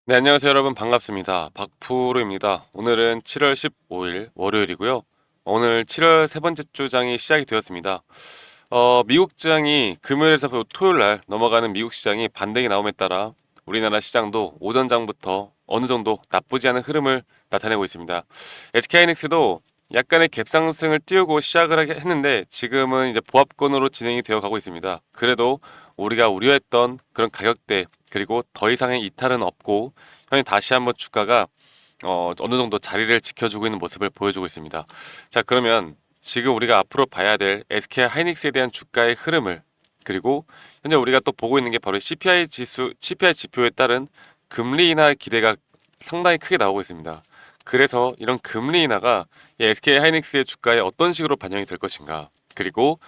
네, 안녕하세요 여러분, 반갑습니다. 박프로입니다. 오늘은 7월 15일 월요일이고요. 오늘 7월 세 번째 주장이 시작이 되었습니다. 미국 시장이 금요일에서 토요일 날 넘어가는 미국 시장이 반등이 나옴에 따라 우리나라 시장도 오전장부터 어느 정도 나쁘지 않은 흐름을 나타내고 있습니다. SK하이닉스도 약간의 갭상승을 띄우고 시작을 했는데 지금은 이제 보합권으로 진행이 되어 가고 있습니다. 그래도 우리가 우려했던 그런 가격대 그리고 더 이상의 이탈은 없고 현재 다시 한번 주가가 어느 정도 자리를 지켜주고 있는 모습을 보여주고 있습니다. 자, 그러면 지금 우리가 앞으로 봐야 될 SK 하이닉스에 대한 주가의 흐름을, 그리고 현재 우리가 또 보고 있는 게 바로 CPI 지수, CPI 지표에 따른 금리 인하 기대가 상당히 크게 나오고 있습니다. 그래서 이런 금리 인하가 SK 하이닉스의 주가에 어떤 식으로 반영이 될 것인가, 그리고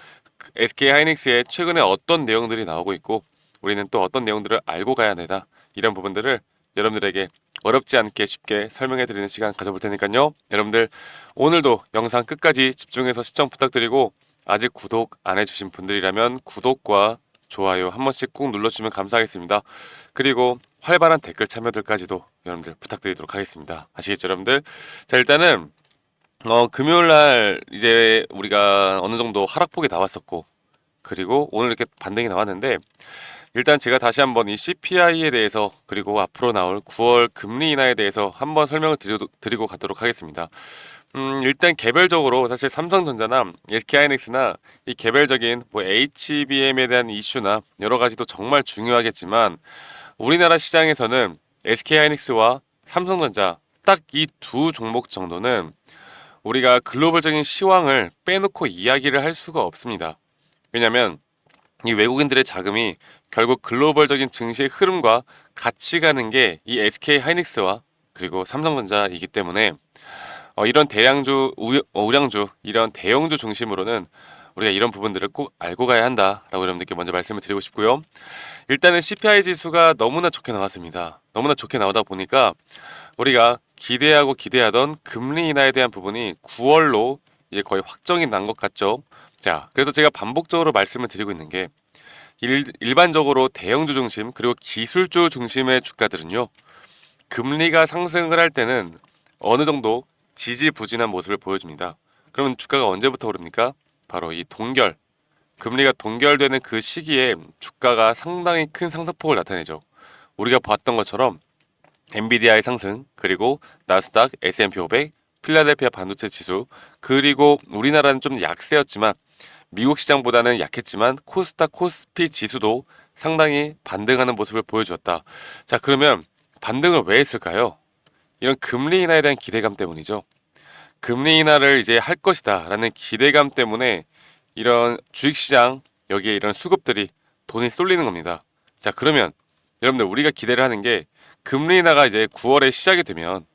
SK 하이닉스의 최근에 어떤 내용들이 나오고 있고 우리는 또 어떤 내용들을 알고 가야 되나, 이런 부분들을 여러분들에게 어렵지 않게 쉽게 설명해 드리는 시간 가져볼 테니까요. 여러분들 오늘도 영상 끝까지 집중해서 시청 부탁드리고, 아직 구독 안 해주신 분들이라면 구독과 좋아요 한 번씩 꼭 눌러주시면 감사하겠습니다. 그리고 활발한 댓글 참여들까지도 여러분들 부탁드리도록 하겠습니다. 아시겠죠 여러분들? 자, 일단은 금요일날 이제 우리가 어느 정도 하락폭이 나왔었고, 그리고 오늘 이렇게 반등이 나왔는데, 일단 제가 다시 한번 이 CPI에 대해서 그리고 앞으로 나올 9월 금리 인하에 대해서 한번 설명을 드리고 가도록 하겠습니다. 일단 개별적으로 사실 삼성전자나 SK하이닉스나 이 개별적인 뭐 HBM에 대한 이슈나 여러 가지도 정말 중요하겠지만, 우리나라 시장에서는 SK하이닉스와 삼성전자 딱 이 두 종목 정도는 우리가 글로벌적인 시황을 빼놓고 이야기를 할 수가 없습니다. 왜냐하면 이 외국인들의 자금이 결국 글로벌적인 증시의 흐름과 같이 가는 게 이 SK 하이닉스와 그리고 삼성전자이기 때문에 이런 대량주, 우량주, 이런 대형주 중심으로는 우리가 이런 부분들을 꼭 알고 가야 한다라고 여러분들께 먼저 말씀을 드리고 싶고요. 일단은 CPI 지수가 너무나 좋게 나왔습니다. 너무나 좋게 나오다 보니까 우리가 기대하고 기대하던 금리 인하에 대한 부분이 9월로 이제 거의 확정이 난 것 같죠. 자, 그래서 제가 반복적으로 말씀을 드리고 있는 게 일반적으로 대형주 중심 그리고 기술주 중심의 주가들은요, 금리가 상승을 할 때는 어느 정도 지지부진한 모습을 보여줍니다. 그러면 주가가 언제부터 오릅니까? 바로 이 동결, 금리가 동결되는 그 시기에 주가가 상당히 큰 상승폭을 나타내죠. 우리가 봤던 것처럼 엔비디아의 상승, 그리고 나스닥, S&P 500, 필라델피아 반도체 지수, 그리고 우리나라는 좀 약세였지만 미국 시장보다는 약했지만 코스닥 코스피 지수도 상당히 반등하는 모습을 보여주었다. 자, 그러면 반등을 왜 했을까요? 이런 금리 인하에 대한 기대감 때문이죠. 금리 인하를 이제 할 것이다 라는 기대감 때문에 이런 주식시장, 여기에 이런 수급들이 돈이 쏠리는 겁니다. 자, 그러면 여러분들 우리가 기대를 하는 게 금리 인하가 이제 9월에 시작이 되면,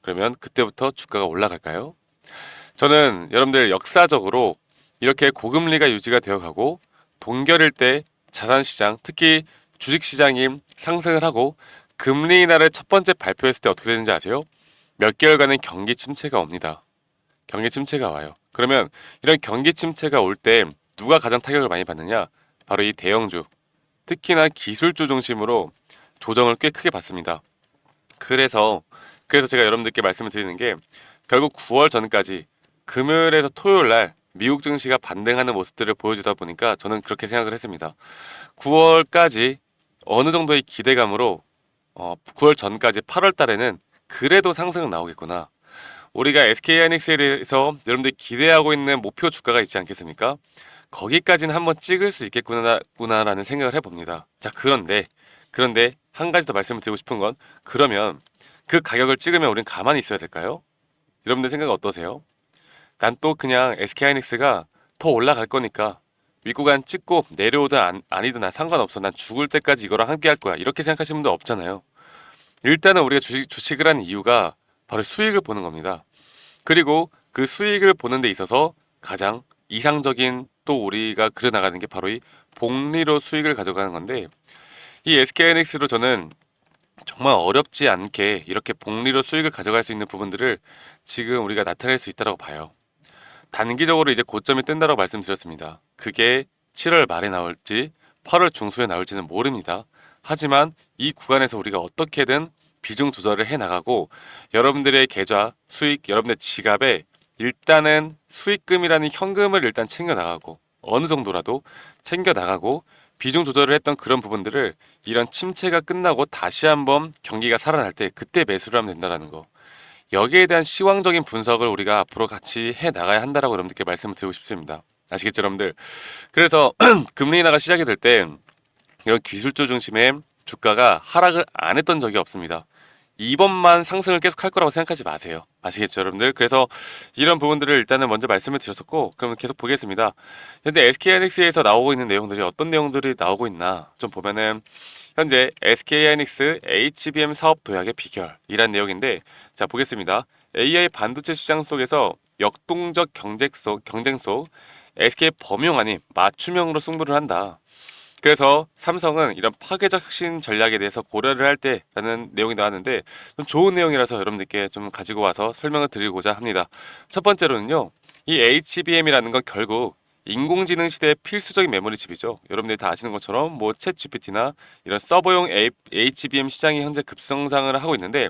그러면 그때부터 주가가 올라갈까요? 저는 여러분들 역사적으로 이렇게 고금리가 유지가 되어 가고 동결일 때 자산시장, 특히 주식시장이 상승을 하고 금리 인하를 첫 번째 발표했을 때 어떻게 되는지 아세요? 몇 개월간의 경기 침체가 옵니다. 경기 침체가 와요. 그러면 이런 경기 침체가 올 때 누가 가장 타격을 많이 받느냐? 바로 이 대형주, 특히나 기술주 중심으로 조정을 꽤 크게 받습니다. 그래서 제가 여러분들께 말씀을 드리는 게, 결국 9월 전까지 금요일에서 토요일 날 미국 증시가 반등하는 모습들을 보여주다 보니까 저는 그렇게 생각을 했습니다. 9월까지 어느 정도의 기대감으로 9월 전까지 8월 달에는 그래도 상승은 나오겠구나. 우리가 SK하이닉스에 대해서 여러분들이 기대하고 있는 목표 주가가 있지 않겠습니까? 거기까지는 한번 찍을 수 있겠구나라는 생각을 해봅니다. 자, 그런데 한 가지 더 말씀을 드리고 싶은 건, 그러면 그 가격을 찍으면 우린 가만히 있어야 될까요? 여러분들 생각 어떠세요? 난 또 그냥 SK하이닉스가 더 올라갈 거니까 윗구간 찍고 내려오든 아니든 난 상관없어. 난 죽을 때까지 이거랑 함께 할 거야. 이렇게 생각하시는 분들 없잖아요. 일단은 우리가 주식을 하는 이유가 바로 수익을 보는 겁니다. 그리고 그 수익을 보는 데 있어서 가장 이상적인 또 우리가 그려나가는 게 바로 이 복리로 수익을 가져가는 건데, 이 SK하이닉스로 저는 정말 어렵지 않게 이렇게 복리로 수익을 가져갈 수 있는 부분들을 지금 우리가 나타낼 수 있다고 봐요. 단기적으로 이제 고점이 뜬다고 말씀드렸습니다. 그게 7월 말에 나올지 8월 중순에 나올지는 모릅니다. 하지만 이 구간에서 우리가 어떻게든 비중 조절을 해 나가고 여러분들의 계좌, 수익, 여러분의 지갑에 일단은 수익금이라는 현금을 일단 챙겨 나가고 어느 정도라도 챙겨 나가고 비중 조절을 했던 그런 부분들을 이런 침체가 끝나고 다시 한번 경기가 살아날 때 그때 매수를 하면 된다라는 거. 여기에 대한 시황적인 분석을 우리가 앞으로 같이 해 나가야 한다라고 여러분들께 말씀을 드리고 싶습니다. 아시겠죠, 여러분들? 그래서 금리 인하가 시작이 될 때 이런 기술주 중심의 주가가 하락을 안 했던 적이 없습니다. 이번만 상승을 계속 할 거라고 생각하지 마세요. 아시겠죠, 여러분들? 그래서 이런 부분들을 일단은 먼저 말씀을 드렸었고, 그럼 계속 보겠습니다. 현재 SK하이닉스에서 나오고 있는 내용들이 어떤 내용들이 나오고 있나 좀 보면은 현재 SK하이닉스 HBM 사업 도약의 비결이란 내용인데, 자 보겠습니다. AI 반도체 시장 속에서 역동적 경쟁 속 SK 범용 아닌 맞춤형으로 승부를 한다. 그래서 삼성은 이런 파괴적 혁신 전략에 대해서 고려를 할 때라는 내용이 나왔는데 좀 좋은 내용이라서 여러분들께 좀 가지고 와서 설명을 드리고자 합니다. 첫 번째로는요. 이 HBM이라는 건 결국 인공지능 시대의 필수적인 메모리 칩이죠. 여러분들이 다 아시는 것처럼 뭐 챗 GPT나 이런 서버용 HBM 시장이 현재 급성장을 하고 있는데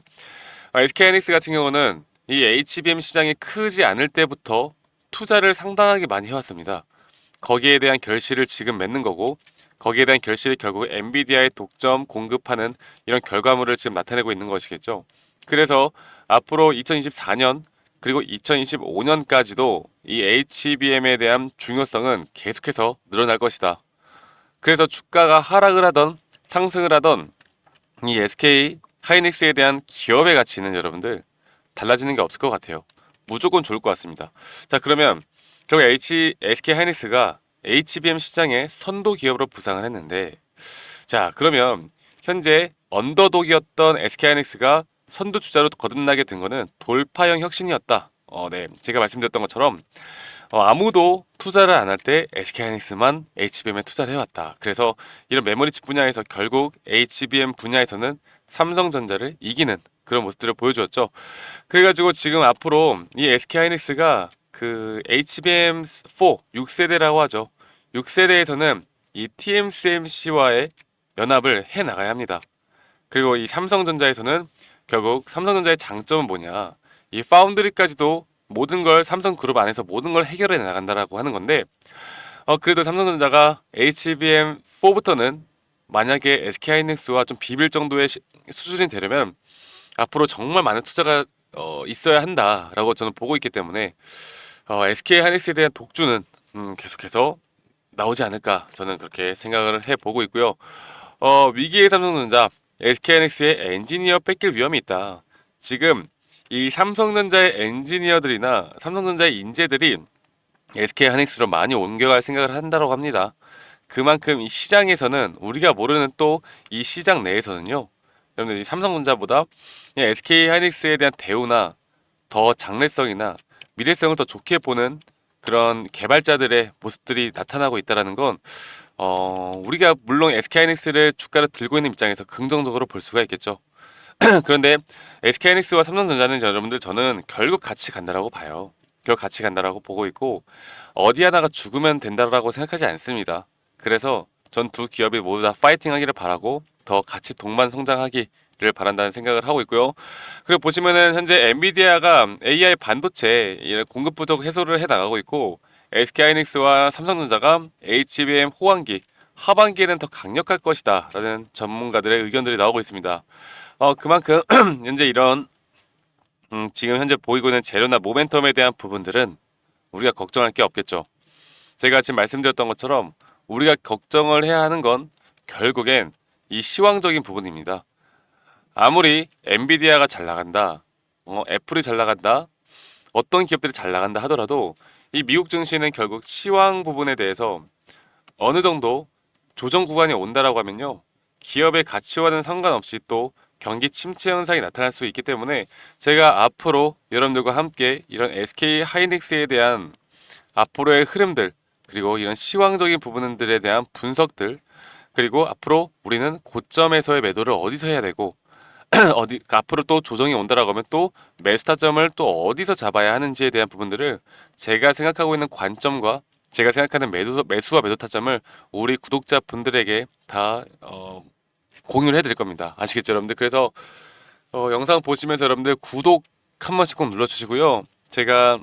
SK하이닉스 같은 경우는 이 HBM 시장이 크지 않을 때부터 투자를 상당하게 많이 해왔습니다. 거기에 대한 결실을 지금 맺는 거고 거기에 대한 결실이 결국 엔비디아의 독점 공급하는 이런 결과물을 지금 나타내고 있는 것이겠죠. 그래서 앞으로 2024년 그리고 2025년까지도 이 HBM에 대한 중요성은 계속해서 늘어날 것이다. 그래서 주가가 하락을 하던 상승을 하던 이 SK 하이닉스에 대한 기업의 가치는 여러분들 달라지는 게 없을 것 같아요. 무조건 좋을 것 같습니다. 자 그러면 결국 SK 하이닉스가 HBM 시장의 선도 기업으로 부상을 했는데 자 그러면 현재 언더독이었던 SK하이닉스가 선두 주자로 거듭나게 된 거는 돌파형 혁신이었다. 네, 제가 말씀드렸던 것처럼 아무도 투자를 안 할 때 SK하이닉스만 HBM에 투자를 해왔다. 그래서 이런 메모리칩 분야에서 결국 HBM 분야에서는 삼성전자를 이기는 그런 모습들을 보여주었죠. 그래가지고 지금 앞으로 이 SK하이닉스가 그 HBM4 6세대라고 하죠. 6세대에서는 이 TSMC와의 연합을 해 나가야 합니다. 그리고 이 삼성전자에서는 결국 삼성전자의 장점은 뭐냐? 이 파운드리까지도 모든 걸 삼성그룹 안에서 모든 걸 해결해 나간다라고 하는 건데 그래도 삼성전자가 HBM4부터는 만약에 SK하이닉스와 좀 비빌 정도의 수준이 되려면 앞으로 정말 많은 투자가 있어야 한다라고 저는 보고 있기 때문에 SK하이닉스에 대한 독주는 계속해서 나오지 않을까 저는 그렇게 생각을 해보고 있고요. 위기의 삼성전자 SK하이닉스의 엔지니어 뺏길 위험이 있다. 지금 이 삼성전자의 엔지니어들이나 삼성전자의 인재들이 SK하이닉스로 많이 옮겨갈 생각을 한다고 합니다. 그만큼 이 시장에서는 우리가 모르는 또 이 시장 내에서는요. 여러분들 이 삼성전자보다 SK하이닉스에 대한 대우나 더 장래성이나 미래성을 더 좋게 보는 그런 개발자들의 모습들이 나타나고 있다는 건 우리가 물론 SK하이닉스를 주가를 들고 있는 입장에서 긍정적으로 볼 수가 있겠죠. 그런데 SK하이닉스와 삼성전자는 여러분들 저는 결국 같이 간다라고 봐요. 결국 같이 간다라고 보고 있고 어디 하나가 죽으면 된다라고 생각하지 않습니다. 그래서 전 두 기업이 모두 다 파이팅하기를 바라고 더 같이 동반 성장하기를 바란다는 생각을 하고 있고요. 그리고 보시면은 현재 엔비디아가 AI 반도체 공급 부족 해소를 해 나가고 있고 SK하이닉스와 삼성전자가 HBM 호황기 하반기에는 더 강력할 것이다 라는 전문가들의 의견들이 나오고 있습니다. 그만큼 현재 이런 지금 현재 보이고 있는 재료나 모멘텀에 대한 부분들은 우리가 걱정할 게 없겠죠. 제가 지금 말씀드렸던 것처럼 우리가 걱정을 해야 하는 건 결국엔 이 시황적인 부분입니다. 아무리 엔비디아가 잘 나간다, 애플이 잘 나간다, 어떤 기업들이 잘 나간다 하더라도 이 미국 증시는 결국 시황 부분에 대해서 어느 정도 조정 구간이 온다라고 하면요. 기업의 가치와는 상관없이 또 경기 침체 현상이 나타날 수 있기 때문에 제가 앞으로 여러분들과 함께 이런 SK 하이닉스에 대한 앞으로의 흐름들 그리고 이런 시황적인 부분들에 대한 분석들 그리고 앞으로 우리는 고점에서의 매도를 어디서 해야 되고 앞으로 또 조정이 온다라고 하면 또 매수 타점을 또 어디서 잡아야 하는지에 대한 부분들을 제가 생각하고 있는 관점과 제가 생각하는 매수와 매도 타점을 우리 구독자분들에게 다 공유를 해드릴 겁니다. 아시겠죠, 여러분들? 그래서 영상 보시면서 여러분들 구독 한 번씩 꼭 눌러주시고요. 제가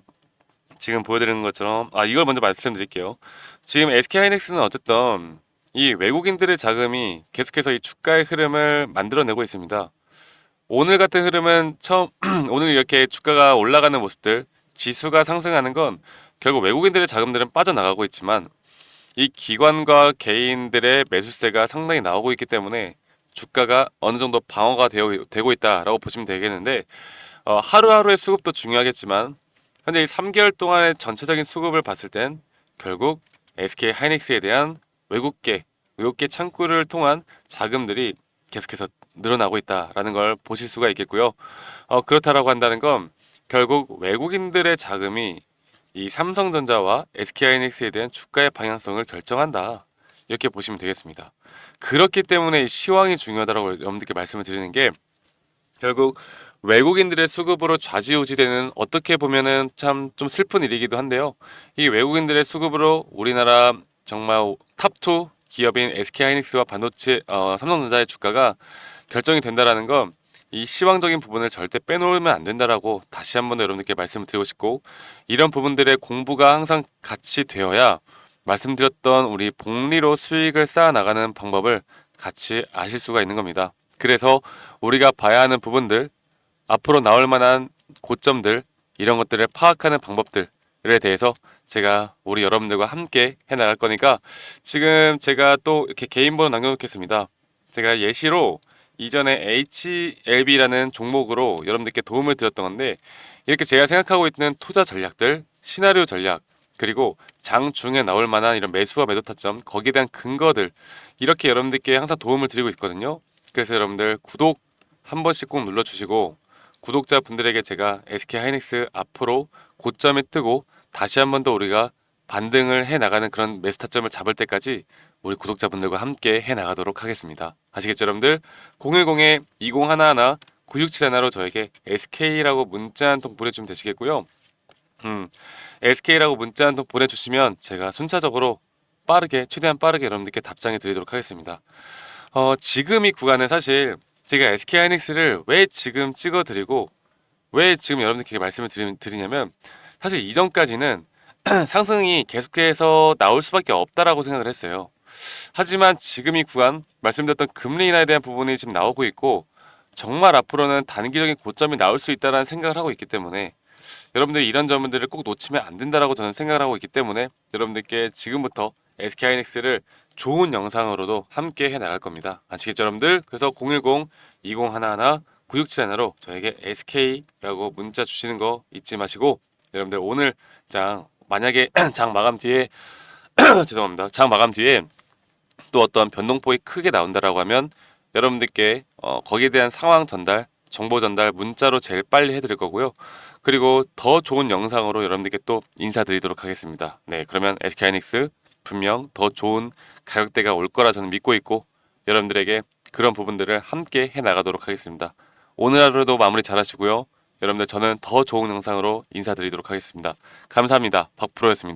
지금 보여드리는 것처럼 이걸 먼저 말씀드릴게요. 지금 SK하이닉스는 어쨌든 이 외국인들의 자금이 계속해서 이 주가의 흐름을 만들어내고 있습니다. 오늘 같은 흐름은 처음 오늘 이렇게 주가가 올라가는 모습들, 지수가 상승하는 건 결국 외국인들의 자금들은 빠져나가고 있지만 이 기관과 개인들의 매수세가 상당히 나오고 있기 때문에 주가가 어느 정도 방어가 되고 있다라고 보시면 되겠는데, 하루하루의 수급도 중요하겠지만 현재 이 3개월 동안의 전체적인 수급을 봤을 땐 결국 SK 하이닉스에 대한 외국계 창구를 통한 자금들이 계속해서 늘어나고 있다라는 걸 보실 수가 있겠고요. 그렇다라고 한다는 건 결국 외국인들의 자금이 이 삼성전자와 SK하이닉스에 대한 주가의 방향성을 결정한다. 이렇게 보시면 되겠습니다. 그렇기 때문에 이 시황이 중요하다고 여러분들께 말씀을 드리는 게, 결국 외국인들의 수급으로 좌지우지되는, 어떻게 보면은 참 좀 슬픈 일이기도 한데요. 이 외국인들의 수급으로 우리나라 정말 탑2 기업인 SK하이닉스와 삼성전자의 주가가 결정이 된다라는 건 이 시황적인 부분을 절대 빼놓으면 안 된다라고 다시 한 번 더 여러분들께 말씀을 드리고 싶고, 이런 부분들의 공부가 항상 같이 되어야 말씀드렸던 우리 복리로 수익을 쌓아 나가는 방법을 같이 아실 수가 있는 겁니다. 그래서 우리가 봐야 하는 부분들, 앞으로 나올 만한 고점들, 이런 것들을 파악하는 방법들에 대해서 제가 우리 여러분들과 함께 해나갈 거니까, 지금 제가 또 이렇게 개인 번호 남겨놓겠습니다. 제가 예시로 이전에 HLB라는 종목으로 여러분들께 도움을 드렸던 건데, 이렇게 제가 생각하고 있는 투자 전략들, 시나리오 전략, 그리고 장중에 나올 만한 이런 매수와 매도 타점, 거기에 대한 근거들, 이렇게 여러분들께 항상 도움을 드리고 있거든요. 그래서 여러분들 구독 한 번씩 꼭 눌러주시고, 구독자분들에게 제가 SK하이닉스 앞으로 고점에 뜨고 다시 한 번 더 우리가 반등을 해 나가는 그런 매수 타점을 잡을 때까지 우리 구독자분들과 함께 해 나가도록 하겠습니다. 아시겠죠, 여러분들? 010-2011-9671로 저에게 SK라고 문자 한 통 보내주시면 되시겠고요. SK라고 문자 한 통 보내주시면 제가 순차적으로 최대한 빠르게 여러분들께 답장해 드리도록 하겠습니다. 지금 이 구간은 사실 제가 SK하이닉스를 왜 지금 찍어드리고 왜 지금 여러분들께 말씀을 드리냐면, 사실 이전까지는 상승이 계속해서 나올 수밖에 없다라고 생각을 했어요. 하지만 지금 이 구간, 말씀드렸던 금리 인하에 대한 부분이 지금 나오고 있고, 정말 앞으로는 단기적인 고점이 나올 수 있다는 생각을 하고 있기 때문에 여러분들이 이런 점들을 꼭 놓치면 안 된다라고 저는 생각을 하고 있기 때문에 여러분들께 지금부터 SK하이닉스를 좋은 영상으로도 함께 해 나갈 겁니다. 아시겠죠, 여러분들? 그래서 010-2011-9671로 저에게 SK라고 문자 주시는 거 잊지 마시고, 여러분들 오늘 만약에 장 마감 뒤에 죄송합니다. 장 마감 뒤에 또 어떤 변동폭이 크게 나온다라고 하면 여러분들께 거기에 대한 상황 전달, 정보 전달 문자로 제일 빨리 해드릴 거고요. 그리고 더 좋은 영상으로 여러분들께 또 인사드리도록 하겠습니다. 네, 그러면 SK하이닉스 분명 더 좋은 가격대가 올 거라 저는 믿고 있고, 여러분들에게 그런 부분들을 함께 해 나가도록 하겠습니다. 오늘 하루도 마무리 잘 하시고요. 여러분들, 저는 더 좋은 영상으로 인사드리도록 하겠습니다. 감사합니다. 박프로였습니다.